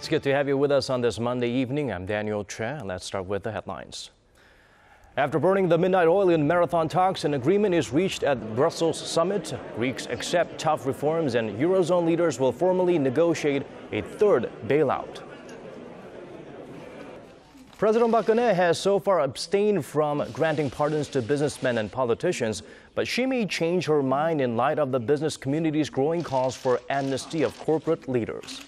It's good to have you with us on this Monday evening. I'm Daniel Che. Let's start with the headlines. After burning the midnight oil in marathon talks, an agreement is reached at Brussels summit. Greeks accept tough reforms and Eurozone leaders will formally negotiate a third bailout. President Park Geun-hye has so far abstained from granting pardons to businessmen and politicians, but she may change her mind in light of the business community's growing calls for amnesty of corporate leaders.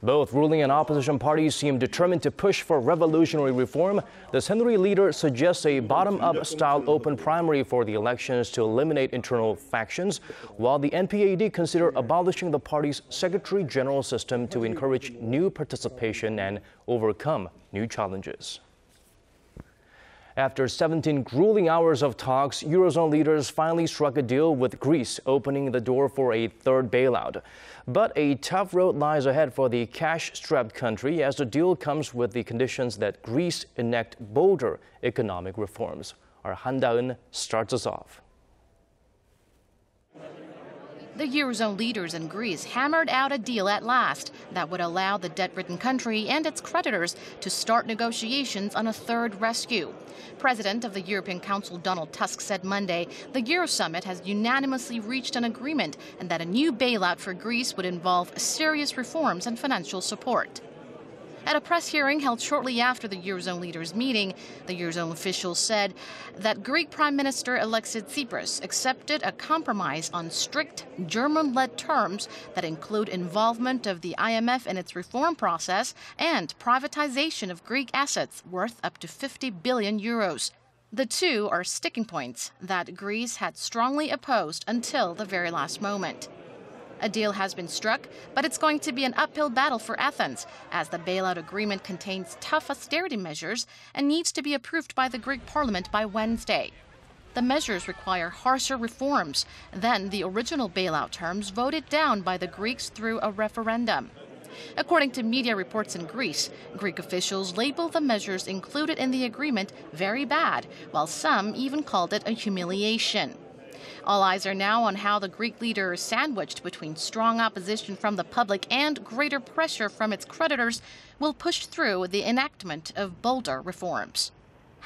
Both ruling and opposition parties seem determined to push for revolutionary reform. The Saenuri leader suggests a bottom-up style open primary for the elections to eliminate internal factions, while the NPAD consider abolishing the party's secretary-general system to encourage new participation and overcome new challenges. After 17 grueling hours of talks, Eurozone leaders finally struck a deal with Greece, opening the door for a third bailout. But a tough road lies ahead for the cash-strapped country as the deal comes with the conditions that Greece enact bolder economic reforms. Our Da-eun starts us off. The Eurozone leaders in Greece hammered out a deal at last that would allow the debt-ridden country and its creditors to start negotiations on a third rescue. President of the European Council Donald Tusk said Monday the Euro summit has unanimously reached an agreement and that a new bailout for Greece would involve serious reforms and financial support. At a press hearing held shortly after the Eurozone leaders' meeting, the Eurozone officials said that Greek Prime Minister Alexis Tsipras accepted a compromise on strict German-led terms that include involvement of the IMF in its reform process and privatization of Greek assets worth up to 50 billion euros. The two are sticking points that Greece had strongly opposed until the very last moment. A deal has been struck, but it's going to be an uphill battle for Athens, as the bailout agreement contains tough austerity measures and needs to be approved by the Greek parliament by Wednesday. The measures require harsher reforms than the original bailout terms voted down by the Greeks through a referendum. According to media reports in Greece, Greek officials labeled the measures included in the agreement very bad, while some even called it a humiliation. All eyes are now on how the Greek leader, sandwiched between strong opposition from the public and greater pressure from its creditors, will push through the enactment of bolder reforms.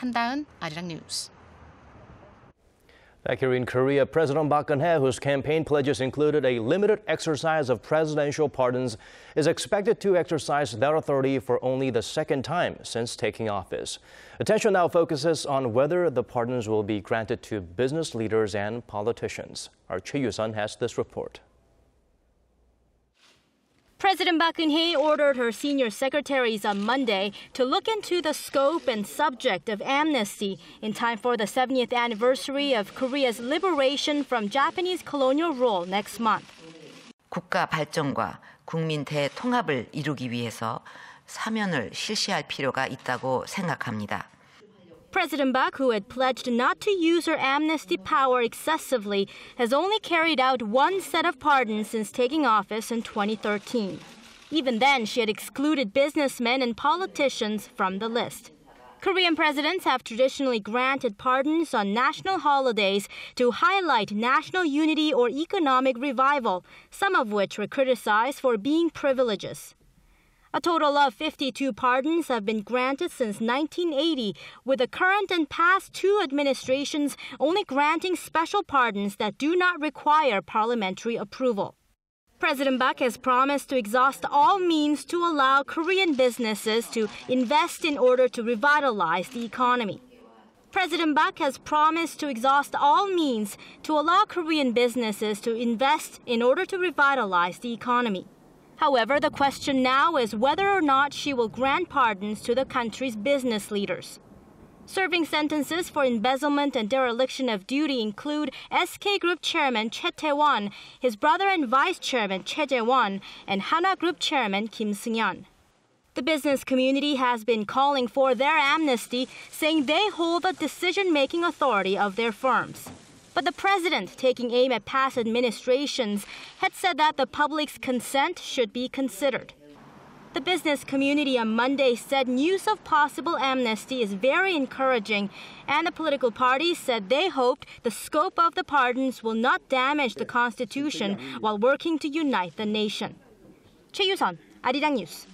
Da-eun, Arirang News. Back here in Korea, President Park Geun-hye, whose campaign pledges included a limited exercise of presidential pardons, is expected to exercise that authority for only the second time since taking office. Attention now focuses on whether the pardons will be granted to business leaders and politicians. Our Choi Yu-sun has this report. President Park Geun-hye ordered her senior secretaries on Monday to look into the scope and subject of amnesty in time for the 70th anniversary of Korea's liberation from Japanese colonial rule next month. 국가 발전과 국민 대통합을 이루기 위해서 사면을 실시할 필요가 있다고 생각합니다. President Park, who had pledged not to use her amnesty power excessively, has only carried out one set of pardons since taking office in 2013. Even then, she had excluded businessmen and politicians from the list. Korean presidents have traditionally granted pardons on national holidays to highlight national unity or economic revival, some of which were criticized for being privileges. A total of 52 pardons have been granted since 1980, with the current and past two administrations only granting special pardons that do not require parliamentary approval. President Park has promised to exhaust all means to allow Korean businesses to invest in order to revitalize the economy. President Park has promised to exhaust all means to allow Korean businesses to invest in order to revitalize the economy. However, the question now is whether or not she will grant pardons to the country's business leaders. Serving sentences for embezzlement and dereliction of duty include SK Group Chairman Choi Tae-won, his brother and Vice Chairman Choi Jae-won, and Hana Group Chairman Kim Seung-yeon. The business community has been calling for their amnesty, saying they hold the decision-making authority of their firms. But the president, taking aim at past administrations, had said that the public's consent should be considered. The business community on Monday said news of possible amnesty is very encouraging, and the political parties said they hoped the scope of the pardons will not damage the Constitution while working to unite the nation. 최유선, Arirang News.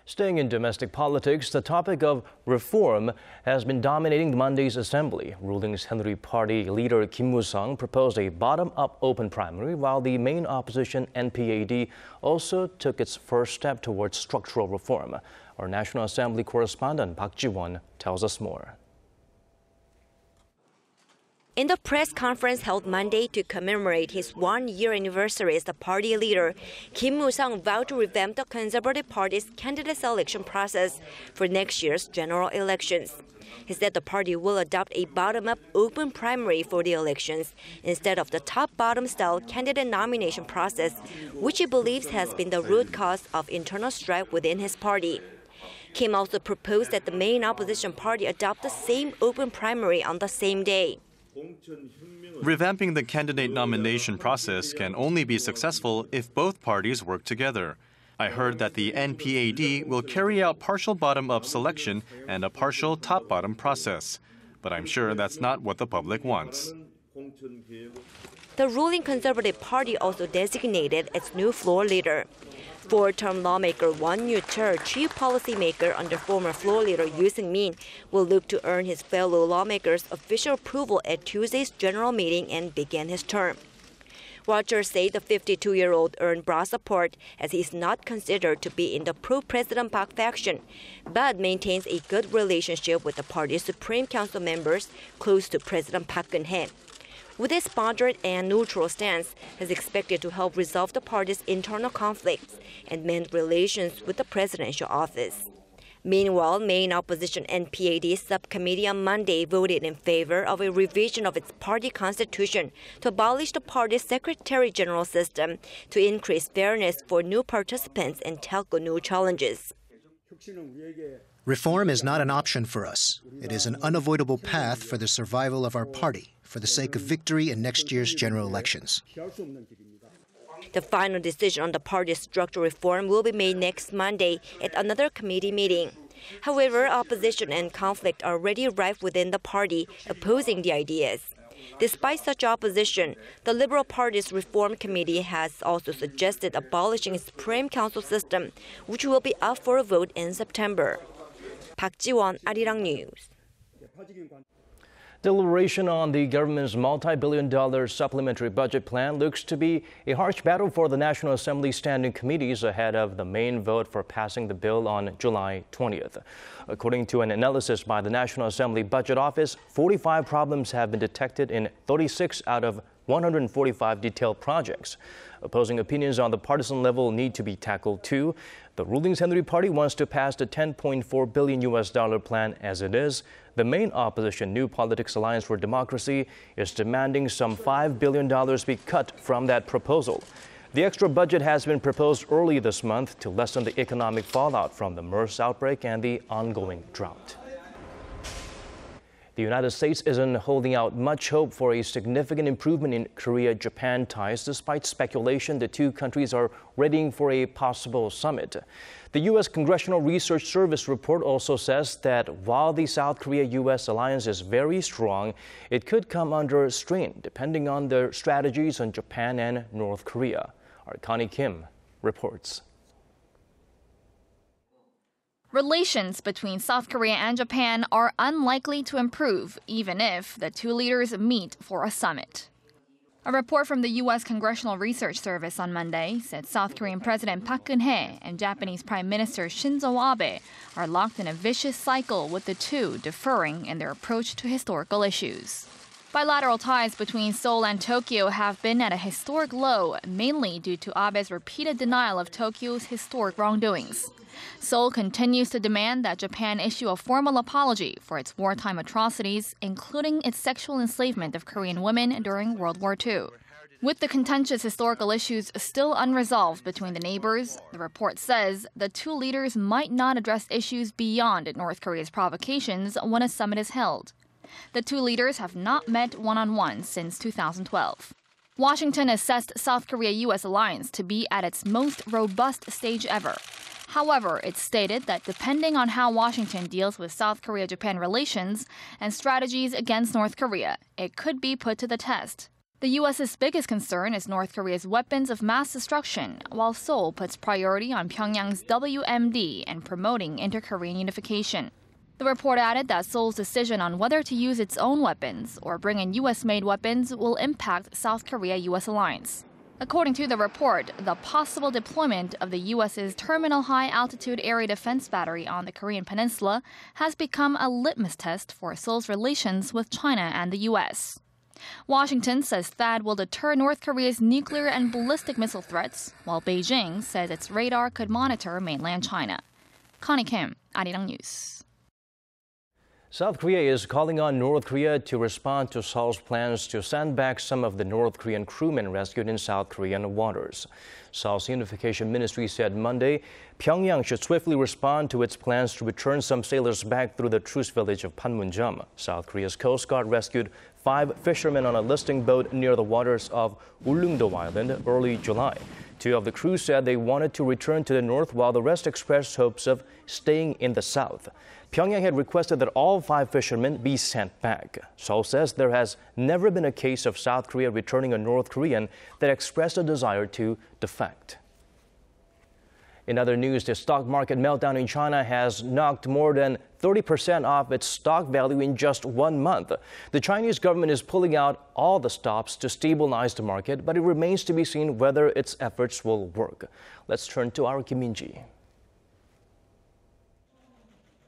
Staying in domestic politics, the topic of reform has been dominating Monday's assembly. Ruling Saenuri Party leader Kim Woo-sung proposed a bottom-up open primary, while the main opposition NPAD also took its first step towards structural reform. Our National Assembly correspondent Park Ji-won tells us more. In the press conference held Monday to commemorate his one-year anniversary as the party leader, Kim Woo-sung vowed to revamp the Conservative Party's candidate selection process for next year's general elections. He said the party will adopt a bottom-up open primary for the elections instead of the top-bottom style candidate nomination process, which he believes has been the root cause of internal strife within his party. Kim also proposed that the main opposition party adopt the same open primary on the same day. Revamping the candidate nomination process can only be successful if both parties work together. I heard that the NPAD will carry out partial bottom-up selection and a partial top-bottom process. But I'm sure that's not what the public wants. The ruling Conservative Party also designated its new floor leader. Four-term lawmaker Won Yu-chul, chief policymaker under former floor leader Yoo Seung-min, will look to earn his fellow lawmakers' official approval at Tuesday's general meeting and begin his term. Watchers say the 52-year-old earned broad support as he is not considered to be in the pro-President Park faction, but maintains a good relationship with the party's Supreme Council members close to President Park Geun-hye. With his moderate and neutral stance, he is expected to help resolve the party's internal conflicts and mend relations with the presidential office. Meanwhile, main opposition NPAD subcommittee on Monday voted in favor of a revision of its party constitution to abolish the party's secretary-general system to increase fairness for new participants and tackle new challenges. Reform is not an option for us. It is an unavoidable path for the survival of our party, for the sake of victory in next year's general elections. The final decision on the party's structural reform will be made next Monday at another committee meeting. However, opposition and conflict are already rife within the party, opposing the ideas. Despite such opposition, the Liberal Party's Reform Committee has also suggested abolishing its Supreme Council system, which will be up for a vote in September. Park Ji-won, Arirang News. Deliberation on the government's multi-billion-dollar supplementary budget plan looks to be a harsh battle for the National Assembly standing committees ahead of the main vote for passing the bill on July 20th. According to an analysis by the National Assembly Budget Office, 45 problems have been detected in 36 out of 145 detailed projects. Opposing opinions on the partisan level need to be tackled too. The ruling Saenuri Party wants to pass the $10.4 billion plan as it is. The main opposition, New Politics Alliance for Democracy, is demanding some $5 billion be cut from that proposal. The extra budget has been proposed early this month to lessen the economic fallout from the MERS outbreak and the ongoing drought. The United States isn't holding out much hope for a significant improvement in Korea-Japan ties, despite speculation the two countries are readying for a possible summit. The U.S. Congressional Research Service report also says that while the South Korea-U.S. alliance is very strong, it could come under strain depending on their strategies on Japan and North Korea. Our Connie Kim reports. Relations between South Korea and Japan are unlikely to improve, even if the two leaders meet for a summit. A report from the U.S. Congressional Research Service on Monday said South Korean President Park Geun-hye and Japanese Prime Minister Shinzo Abe are locked in a vicious cycle, with the two differing in their approach to historical issues. Bilateral ties between Seoul and Tokyo have been at a historic low, mainly due to Abe's repeated denial of Tokyo's historic wrongdoings. Seoul continues to demand that Japan issue a formal apology for its wartime atrocities, including its sexual enslavement of Korean women during World War II. With the contentious historical issues still unresolved between the neighbors, the report says the two leaders might not address issues beyond North Korea's provocations when a summit is held. The two leaders have not met one-on-one since 2012. Washington assessed South Korea-U.S. alliance to be at its most robust stage ever. However, it stated that depending on how Washington deals with South Korea-Japan relations and strategies against North Korea, it could be put to the test. The U.S.'s biggest concern is North Korea's weapons of mass destruction, while Seoul puts priority on Pyongyang's WMD and promoting inter-Korean unification. The report added that Seoul's decision on whether to use its own weapons or bring in U.S.-made weapons will impact South Korea-U.S. alliance. According to the report, the possible deployment of the U.S.'s Terminal High Altitude Area Defense Battery on the Korean Peninsula has become a litmus test for Seoul's relations with China and the U.S. Washington says THAAD will deter North Korea's nuclear and ballistic missile threats, while Beijing says its radar could monitor mainland China. Connie Kim, Arirang News. South Korea is calling on North Korea to respond to Seoul's plans to send back some of the North Korean crewmen rescued in South Korean waters. Seoul's Unification Ministry said Monday Pyongyang should swiftly respond to its plans to return some sailors back through the truce village of Panmunjom. South Korea's Coast Guard rescued 5 fishermen on a listing boat near the waters of Ulleungdo Island early July. 2 of the crew said they wanted to return to the north, while the rest expressed hopes of staying in the south. Pyongyang had requested that all 5 fishermen be sent back. Seoul says there has never been a case of South Korea returning a North Korean that expressed a desire to defect. In other news, the stock market meltdown in China has knocked more than 30% off its stock value in just 1 month. The Chinese government is pulling out all the stops to stabilize the market, but it remains to be seen whether its efforts will work. Let's turn to our Kim Min-ji.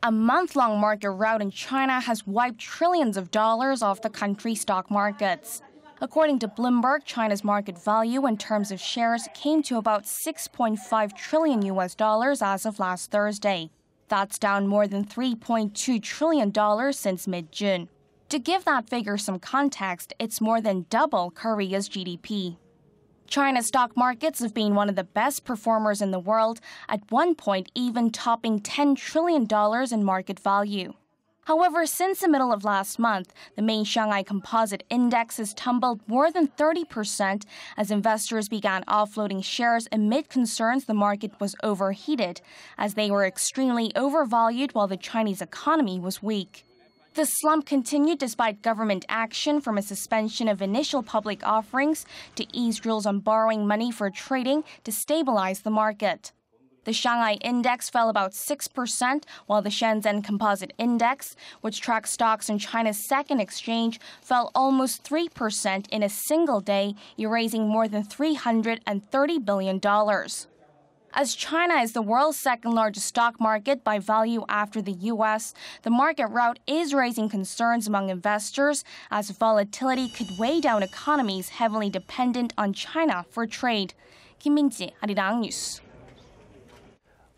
A month-long market rout in China has wiped trillions of dollars off the country's stock markets. According to Bloomberg, China's market value in terms of shares came to about $6.5 trillion as of last Thursday. That's down more than $3.2 trillion since mid-June. To give that figure some context, it's more than double Korea's GDP. China's stock markets have been one of the best performers in the world, at one point even topping $10 trillion in market value. However, since the middle of last month, the main Shanghai Composite Index has tumbled more than 30% as investors began offloading shares amid concerns the market was overheated, as they were extremely overvalued while the Chinese economy was weak. The slump continued despite government action, from a suspension of initial public offerings to ease rules on borrowing money for trading to stabilize the market. The Shanghai Index fell about 6%, while the Shenzhen Composite Index, which tracks stocks on China's second exchange, fell almost 3% in a single day, erasing more than $330 billion. As China is the world's second-largest stock market by value after the U.S., the market rout is raising concerns among investors, as volatility could weigh down economies heavily dependent on China for trade. Kim Min-ji, Arirang News.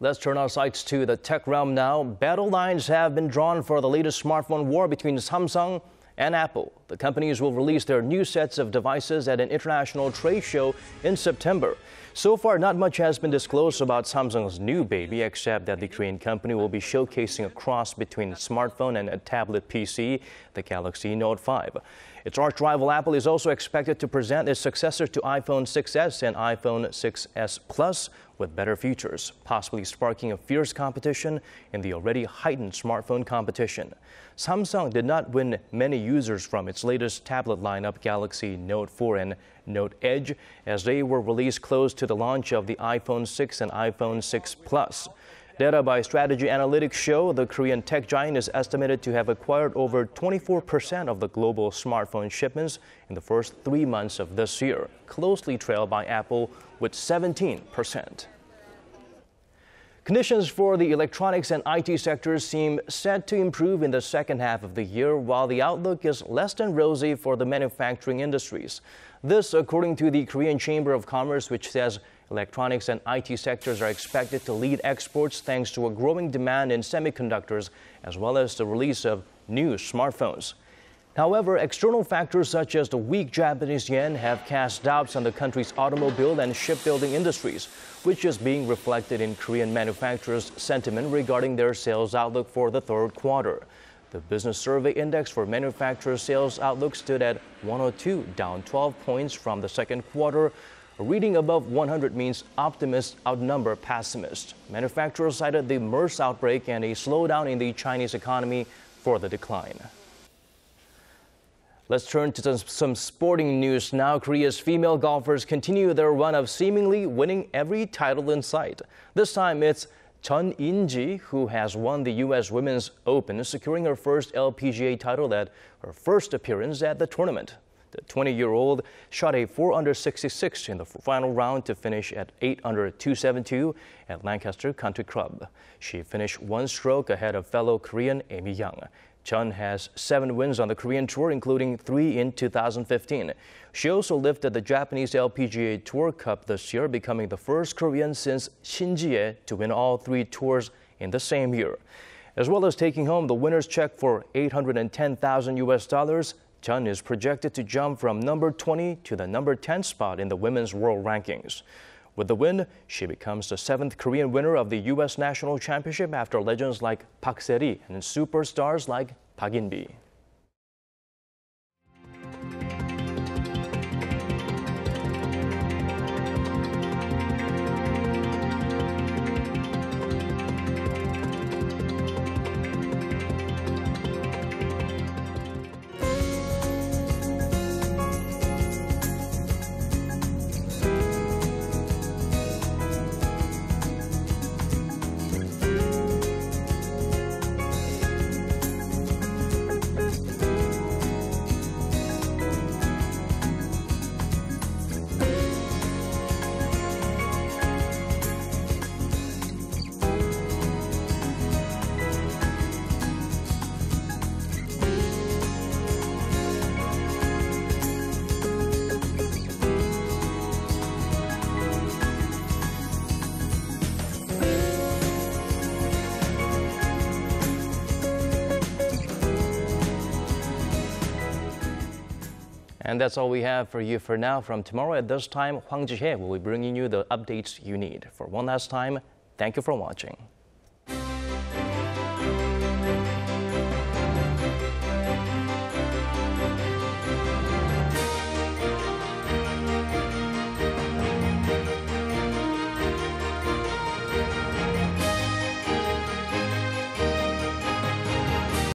Let's turn our sights to the tech realm now. Battle lines have been drawn for the latest smartphone war between Samsung and Apple. The companies will release their new sets of devices at an international trade show in September. So far, not much has been disclosed about Samsung's new baby, except that the Korean company will be showcasing a cross between a smartphone and a tablet PC, the Galaxy Note 5. Its arch-rival Apple is also expected to present its successor to iPhone 6s and iPhone 6s Plus with better features, possibly sparking a fierce competition in the already heightened smartphone competition. Samsung did not win many users from its latest tablet lineup, Galaxy Note 4 and Note Edge, as they were released close to the launch of the iPhone 6 and iPhone 6 Plus. Data by Strategy Analytics show the Korean tech giant is estimated to have acquired over 24% of the global smartphone shipments in the first 3 months of this year, closely trailed by Apple with 17%. Conditions for the electronics and IT sectors seem set to improve in the second half of the year, while the outlook is less than rosy for the manufacturing industries. This, according to the Korean Chamber of Commerce, which says electronics and IT sectors are expected to lead exports thanks to a growing demand in semiconductors, as well as the release of new smartphones. However, external factors such as the weak Japanese yen have cast doubts on the country's automobile and shipbuilding industries, which is being reflected in Korean manufacturers' sentiment regarding their sales outlook for the third quarter. The Business Survey Index for manufacturer sales outlook stood at 102, down 12 points from the second quarter. A reading above 100 means optimists outnumber pessimists. Manufacturers cited the MERS outbreak and a slowdown in the Chinese economy for the decline. Let's turn to some sporting news now. Korea's female golfers continue their run of seemingly winning every title in sight. This time it's Chun In-ji who has won the U.S. Women's Open, securing her first LPGA title at her first appearance at the tournament. The 20-year-old shot a 4-under 66 in the final round to finish at 8-under 272 at Lancaster Country Club. She finished one stroke ahead of fellow Korean Amy Young. Chun has 7 wins on the Korean Tour, including 3 in 2015. She also lifted the Japanese LPGA Tour Cup this year, becoming the first Korean since Shin Ji-ae to win all 3 tours in the same year. As well as taking home the winner's check for $810,000 US, Chun is projected to jump from number 20 to the number 10 spot in the women's world rankings. With the win, she becomes the 7th Korean winner of the U.S. National Championship after legends like Park Se-ri and superstars like Park In-bi. And that's all we have for you for now. From tomorrow at this time, Hwang Ji-hye will be bringing you the updates you need. For one last time, thank you for watching.